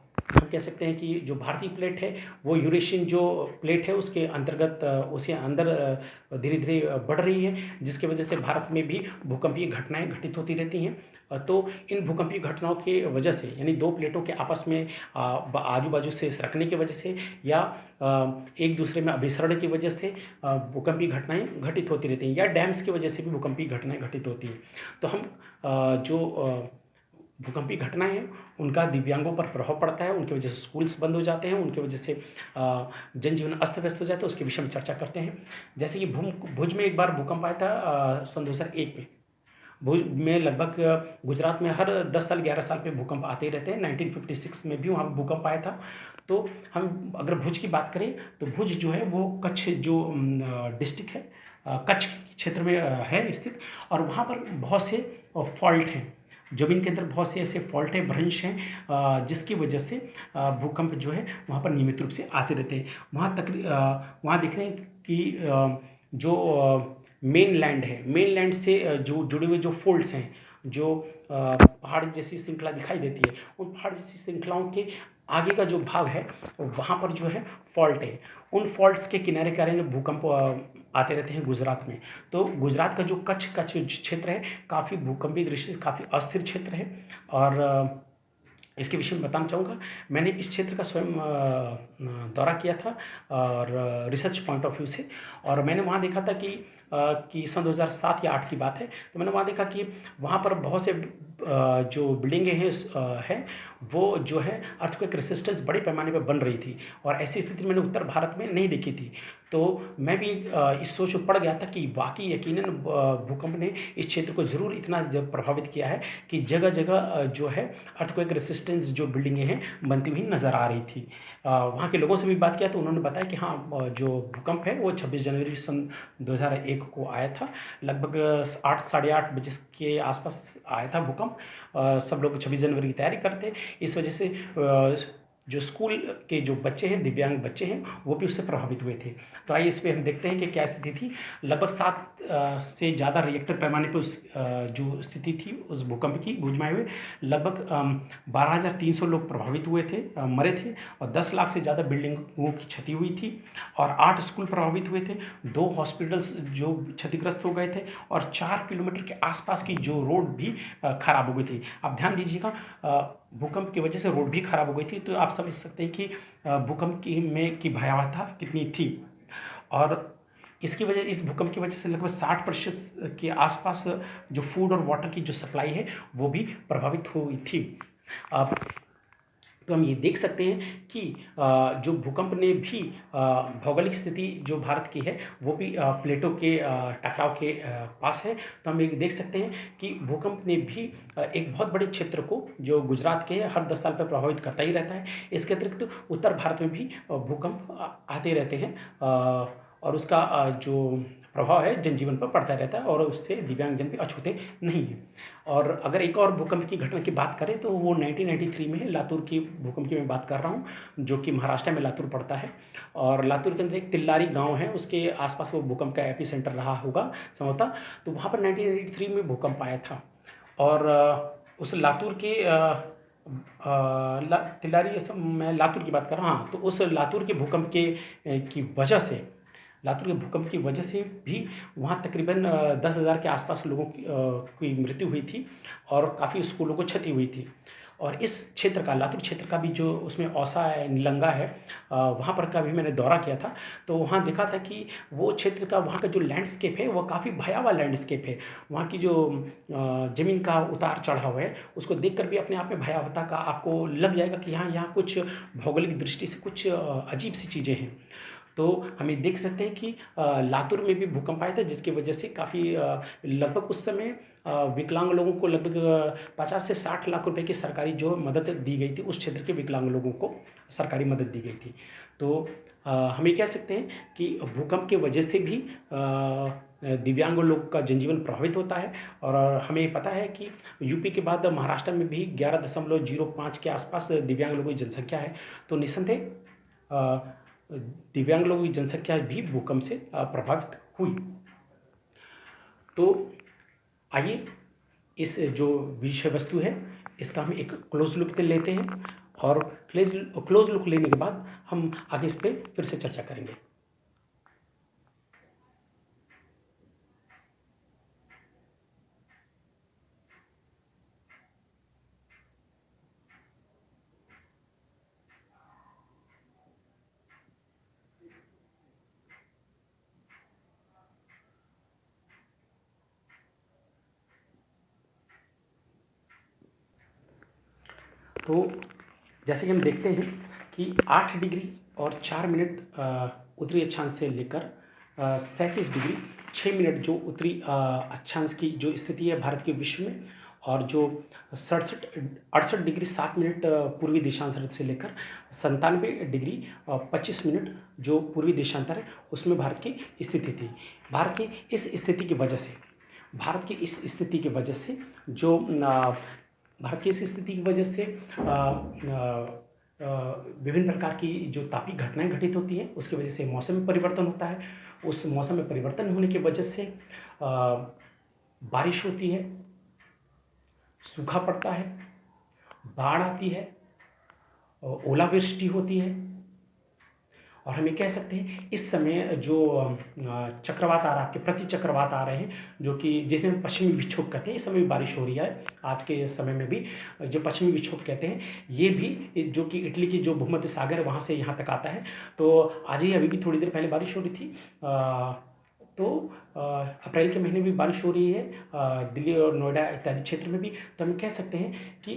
कह सकते हैं कि जो भारतीय प्लेट है वो यूरेशियन जो प्लेट है उसके अंतर्गत उसके अंदर धीरे धीरे बढ़ रही है, जिसकी वजह से भारत में भी भूकंपीय घटनाएं घटित होती रहती हैं। तो इन भूकंपीय घटनाओं की वजह से यानी दो प्लेटों के आपस में आजू बाजू से सरकने की वजह से या एक दूसरे में अभिसरण की वजह से भूकंपीय घटनाएं घटित होती रहती हैं या डैम्स की वजह से भी भूकंपीय घटनाएं घटित होती हैं। तो हम जो भूकंपीय घटनाएं हैं उनका दिव्यांगों पर प्रभाव पड़ता है, उनकी वजह से स्कूल्स बंद हो जाते हैं, उनकी वजह से जनजीवन अस्त व्यस्त हो जाता है, उसके विषय में चर्चा करते हैं। जैसे कि भुज में एक बार भूकंप आया था सन 2001 में। भुज में लगभग गुजरात में हर 10 साल 11 साल पे भूकंप आते ही रहते हैं। 1956 में भी वहाँ पर भूकंप आया था। तो हम अगर भुज की बात करें तो भुज जो है वो कच्छ जो डिस्ट्रिक्ट है कच्छ क्षेत्र में है स्थित और वहाँ पर बहुत से फॉल्ट हैं, जमीन के अंदर बहुत से ऐसे फॉल्ट है, भ्रंश हैं जिसकी वजह से भूकंप जो है वहाँ पर नियमित रूप से आते रहते हैं। वहाँ देख रहे हैं कि जो मेन लैंड है, मेन लैंड से जो जुड़े हुए जो फोल्ड्स हैं, जो पहाड़ जैसी श्रृंखला दिखाई देती है, उन पहाड़ जैसी श्रृंखलाओं के आगे का जो भाग है वहाँ पर जो है फॉल्ट है। उन फॉल्ट्स के किनारे किनारे भूकंप आते रहते हैं गुजरात में। तो गुजरात का जो कच्छ क्षेत्र है काफ़ी भूकंपीय दृष्टि से काफ़ी अस्थिर क्षेत्र है और इसके विषय में बताना चाहूँगा। मैंने इस क्षेत्र का स्वयं दौरा किया था और रिसर्च पॉइंट ऑफ व्यू से, और मैंने वहाँ देखा था कि सन 2007 या 8 की बात है। तो मैंने वहाँ देखा कि वहाँ पर बहुत से जो बिल्डिंगें हैं वो जो है अर्थक्वेक रेसिस्टेंस बड़े पैमाने पर बन रही थी और ऐसी स्थिति मैंने उत्तर भारत में नहीं देखी थी। तो मैं भी इस सोच में पड़ गया था कि वाकई यकीनन भूकंप ने इस क्षेत्र को ज़रूर इतना प्रभावित किया है कि जगह जगह जो है अर्थक्वेक रेसिस्टेंस जो बिल्डिंगें हैं बनती हुई नज़र आ रही थी। वहाँ के लोगों से भी बात किया तो उन्होंने बताया कि हाँ जो भूकंप है वो 26 जनवरी सन 2001 को आया था, लगभग 8 साढ़े 8 बजे के आसपास आया था भूकंप। सब लोग 26 जनवरी की तैयारी करते, इस वजह से जो स्कूल के जो बच्चे हैं, दिव्यांग बच्चे हैं, वो भी उससे प्रभावित हुए थे। तो आइए इस पे हम देखते हैं कि क्या स्थिति थी। लगभग 7 से ज़्यादा रिएक्टर पैमाने पर जो स्थिति थी उस भूकंप की भुजमाए हुए, लगभग 12,300 लोग प्रभावित हुए थे, मरे थे, और 10 लाख से ज़्यादा बिल्डिंगों की क्षति हुई थी, और 8 स्कूल प्रभावित हुए थे, 2 हॉस्पिटल्स जो क्षतिग्रस्त हो गए थे, और 4 किलोमीटर के आसपास की जो रोड भी खराब हो गई थी। आप ध्यान दीजिएगा, भूकंप की वजह से रोड भी खराब हो गई थी, तो आप समझ सकते हैं कि भूकंप की भयावहता कितनी थी। और इस भूकंप की वजह से लगभग 60% के आसपास जो फूड और वाटर की जो सप्लाई है वो भी प्रभावित हुई थी। अब तो हम ये देख सकते हैं कि जो भूकंप ने भी भौगोलिक स्थिति जो भारत की है वो भी प्लेटों के टकराव के पास है। तो हम ये देख सकते हैं कि भूकंप ने भी एक बहुत बड़े क्षेत्र को, जो गुजरात के हर 10 साल पर प्रभावित करता ही रहता है। इसके अतिरिक्त उत्तर भारत में भी भूकंप आते रहते हैं, और उसका जो प्रभाव है जनजीवन पर पड़ता रहता है, और उससे दिव्यांगजन भी अछूते नहीं हैं। और अगर एक और भूकंप की घटना की बात करें तो वो 1993 में है, लातूर की भूकंप की मैं बात कर रहा हूँ, जो कि महाराष्ट्र में लातूर पड़ता है। और लातूर के अंदर एक तिल्लारी गांव है, उसके आसपास वो भूकंप का एपी सेंटर रहा होगा संभवतः। तो वहाँ पर 1983 में भूकंप आया था, और उस लातूर के तिल्लारी, ऐसा मैं लातूर की बात कर रहा हूँ। हाँ, तो उस लातूर के भूकंप की वजह से, लातूर के भूकंप की वजह से भी वहाँ तकरीबन 10,000 के आसपास लोगों की मृत्यु हुई थी, और काफ़ी स्कूलों को क्षति हुई थी। और इस क्षेत्र का, लातूर क्षेत्र का भी जो उसमें औसा है, निलंगा है, वहाँ पर का भी मैंने दौरा किया था। तो वहाँ देखा था कि वो क्षेत्र का, वहाँ का जो लैंडस्केप है वो काफ़ी भयावह लैंडस्केप है। वहाँ की जो ज़मीन का उतार चढ़ाव है, उसको देखकर भी अपने आप में भयावहता का आपको लग जाएगा कि यहाँ कुछ भौगोलिक दृष्टि से कुछ अजीब सी चीज़ें हैं। तो हम ये देख सकते हैं कि लातूर में भी भूकंप आया था, जिसकी वजह से काफ़ी लगभग उस समय विकलांग लोगों को लगभग 50 से 60 लाख रुपए की सरकारी जो मदद दी गई थी, उस क्षेत्र के विकलांग लोगों को सरकारी मदद दी गई थी। तो हम ये कह सकते हैं कि भूकंप की वजह से भी दिव्यांग लोग का जनजीवन प्रभावित होता है। और हमें पता है कि यूपी के बाद महाराष्ट्र में भी 11.05 के आसपास दिव्यांग लोगों की जनसंख्या है। तो निस्संदेह दिव्यांग लोगों की जनसंख्या भी भूकंप से प्रभावित हुई। तो आइए इस जो विषय वस्तु है इसका हम एक क्लोज लुक लेते हैं, और क्लोज लुक लेने के बाद हम आगे इस पर फिर से चर्चा करेंगे। तो जैसे कि हम देखते हैं कि 8 डिग्री और 4 मिनट उत्तरी अक्षांश से लेकर 37 डिग्री 6 मिनट जो उत्तरी अक्षांश की जो स्थिति है भारत के विश्व में, और जो 68 डिग्री 7 मिनट पूर्वी देशांतर से लेकर 97 डिग्री 25 मिनट जो पूर्वी देशांतर है, उसमें भारत की स्थिति थी। भारत की इस स्थिति की वजह से, जो भारत की इस स्थिति की वजह से विभिन्न प्रकार की जो तापीय घटनाएं घटित होती हैं, उसकी वजह से मौसम में परिवर्तन होता है। उस मौसम में परिवर्तन होने की वजह से बारिश होती है, सूखा पड़ता है, बाढ़ आती है, ओलावृष्टि होती है। और हम ये कह सकते हैं इस समय जो चक्रवात आ रहा है, आपके प्रति चक्रवात आ रहे हैं, जो कि जिसमें पश्चिमी विक्षोभ कहते हैं, इस समय भी बारिश हो रही है। आज के समय में भी जो पश्चिमी विक्षोभ कहते हैं, ये भी जो कि इटली की जो भूमध्य सागर है वहाँ से यहाँ तक आता है। तो आज ही अभी भी थोड़ी देर पहले बारिश हो रही थी। तो अप्रैल के महीने में बारिश हो रही है दिल्ली और नोएडा इत्यादि क्षेत्र में भी। तो हम कह सकते हैं कि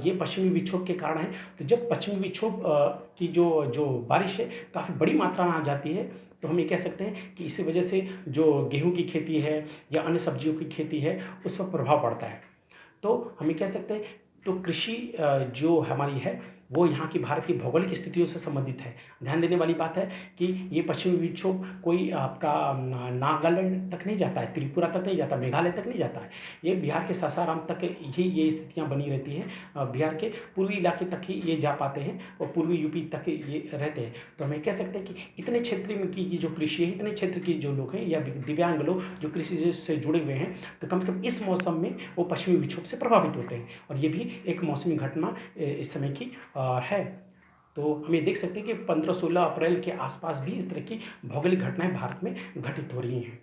ये पश्चिमी विक्षोभ के कारण है। तो जब पश्चिमी विक्षोभ की जो बारिश है काफ़ी बड़ी मात्रा में आ जाती है, तो हम ये कह सकते हैं कि इसी वजह से जो गेहूं की खेती है या अन्य सब्जियों की खेती है उस पर प्रभाव पड़ता है। तो हम ये कह सकते हैं, तो कृषि जो हमारी है वो यहाँ की भारत की भौगोलिक स्थितियों से संबंधित है। ध्यान देने वाली बात है कि ये पश्चिमी विक्षोभ कोई आपका नागालैंड तक नहीं जाता है, त्रिपुरा तक नहीं जाता, मेघालय तक नहीं जाता है। ये बिहार के सासाराम तक ही ये स्थितियाँ बनी रहती हैं। बिहार के पूर्वी इलाके तक ही ये जा पाते हैं और पूर्वी यूपी तक ये रहते हैं। तो हमें कह सकते हैं कि इतने क्षेत्र में की जो कृषि है, इतने क्षेत्र के जो लोग हैं या दिव्यांग लोग जो कृषि से जुड़े हुए हैं, तो कम से कम इस मौसम में वो पश्चिमी विक्षोभ से प्रभावित होते हैं। और ये भी एक मौसमी घटना इस समय की है। तो हम ये देख सकते हैं कि 15-16 अप्रैल के आसपास भी इस तरह की भौगोलिक घटनाएं भारत में घटित हो रही हैं।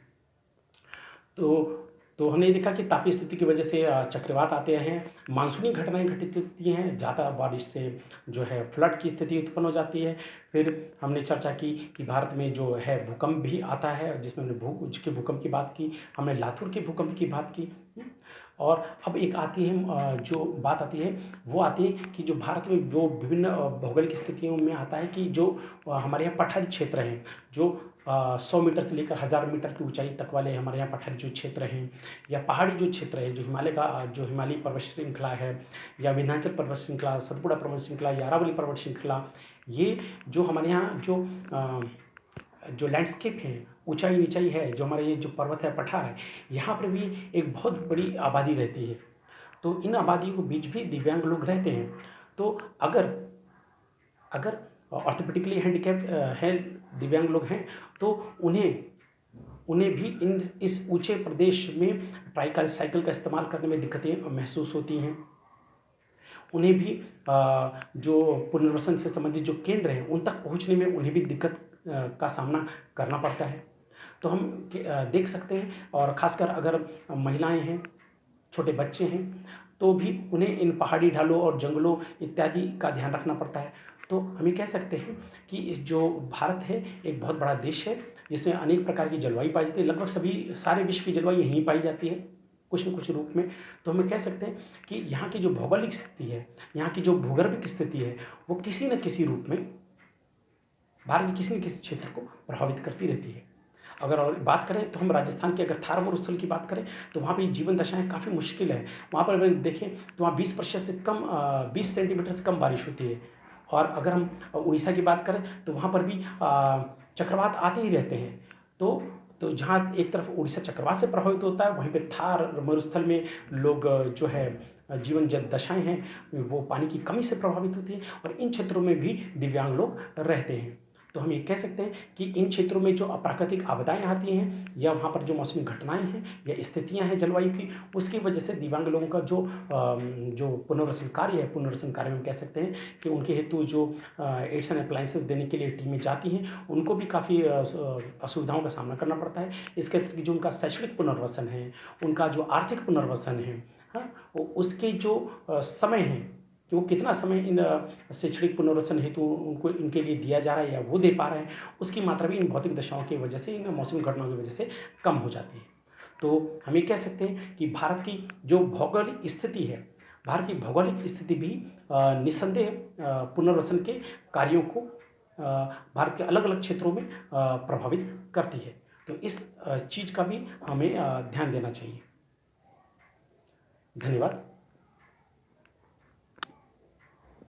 तो हमने देखा कि तापीय स्थिति की वजह से चक्रवात आते हैं, मानसूनी घटनाएं घटित होती हैं, ज़्यादा बारिश से जो है फ्लड की स्थिति उत्पन्न हो जाती है। फिर हमने चर्चा की कि भारत में जो है भूकंप भी आता है, जिसमें हमने भूज के भूकंप की बात की, हमने लातूर के भूकंप की बात की। और अब एक आती है जो बात आती है वो आती है कि जो भारत में जो विभिन्न भौगोलिक स्थितियों में आता है कि जो हमारे यहाँ पठारी क्षेत्र हैं, जो 100 मीटर से लेकर 1000 मीटर की ऊंचाई तक वाले हमारे यहाँ पठारी जो क्षेत्र हैं, या पहाड़ी जो क्षेत्र है, जो हिमालय का जो हिमालयी पर्वत श्रृंखला है, या विंध्याचल पर्वत श्रृंखला, सतपुड़ा पर्वत श्रृंखला, या अरावली पर्वत श्रृंखला, ये जो हमारे यहाँ जो लैंडस्केप है, ऊंचाई नीचाई है, जो हमारे ये जो पर्वत है, पठार है, यहाँ पर भी एक बहुत बड़ी आबादी रहती है। तो इन आबादी के बीच भी दिव्यांग लोग रहते हैं। तो अगर ऑर्थोपेडिकली हैंडीकैप है, दिव्यांग लोग हैं, तो उन्हें भी इस ऊंचे प्रदेश में ट्राईसाइकिल का इस्तेमाल करने में दिक्कतें महसूस होती हैं। उन्हें भी जो पुनर्वसन से संबंधित जो केंद्र हैं, उन तक पहुंचने में उन्हें भी दिक्कत का सामना करना पड़ता है। तो हम देख सकते हैं, और ख़ासकर अगर महिलाएं हैं, छोटे बच्चे हैं, तो भी उन्हें इन पहाड़ी ढालों और जंगलों इत्यादि का ध्यान रखना पड़ता है। तो हम ये कह सकते हैं कि जो भारत है एक बहुत बड़ा देश है, जिसमें अनेक प्रकार की जलवायु पाई जाती है। लगभग सारे विश्व की जलवायु यहीं पाई जाती है, कुछ न कुछ रूप में। तो हम कह सकते हैं कि यहाँ की जो भौगोलिक स्थिति है, यहाँ की जो भूगर्भिक स्थिति है, वो किसी न किसी रूप में भारत के किसी न किसी क्षेत्र को प्रभावित करती रहती है। अगर और बात करें तो हम राजस्थान के अगर थार मरुस्थल की बात करें, तो वहाँ पे जीवन दशाएं काफ़ी मुश्किल है। वहाँ पर अगर देखें तो वहाँ 20% से कम 20 सेंटीमीटर से कम बारिश होती है। और अगर हम उड़ीसा की बात करें तो वहाँ पर भी चक्रवात आते ही रहते हैं। तो जहाँ एक तरफ उड़ीसा चक्रवात से प्रभावित होता है, वहीं पे थार मरुस्थल में लोग जो है जीवन दशाएं हैं वो पानी की कमी से प्रभावित होती हैं, और इन क्षेत्रों में भी दिव्यांग लोग रहते हैं। तो हम ये कह सकते हैं कि इन क्षेत्रों में जो अप्राकृतिक आपदाएं आती हैं, या वहाँ पर जो मौसमी घटनाएं हैं या स्थितियां हैं जलवायु की, उसकी वजह से दिव्यांग लोगों का जो पुनर्वसन कार्य है, पुनर्वसन कार्य में कह सकते हैं कि उनके हेतु जो एड्स एंड अप्लायंसेस देने के लिए टीमें जाती हैं, उनको भी काफ़ी असुविधाओं का सामना करना पड़ता है। इसके अतिरिक्त जो उनका शैक्षणिक पुनर्वसन है, उनका जो आर्थिक पुनर्वसन है, हाँ, उसके जो समय हैं कि वो कितना समय इन शैक्षणिक पुनर्वसन हेतु उनको इनके लिए दिया जा रहा है या वो दे पा रहे हैं, उसकी मात्रा भी इन भौतिक दशाओं की वजह से, इन मौसमी घटनाओं की वजह से कम हो जाती है। तो हम ये कह सकते हैं कि भारत की जो भौगोलिक स्थिति है, भारत की भौगोलिक स्थिति भी निस्संदेह पुनर्वसन के कार्यों को भारत के अलग अलग क्षेत्रों में प्रभावित करती है। तो इस चीज़ का भी हमें ध्यान देना चाहिए। धन्यवाद।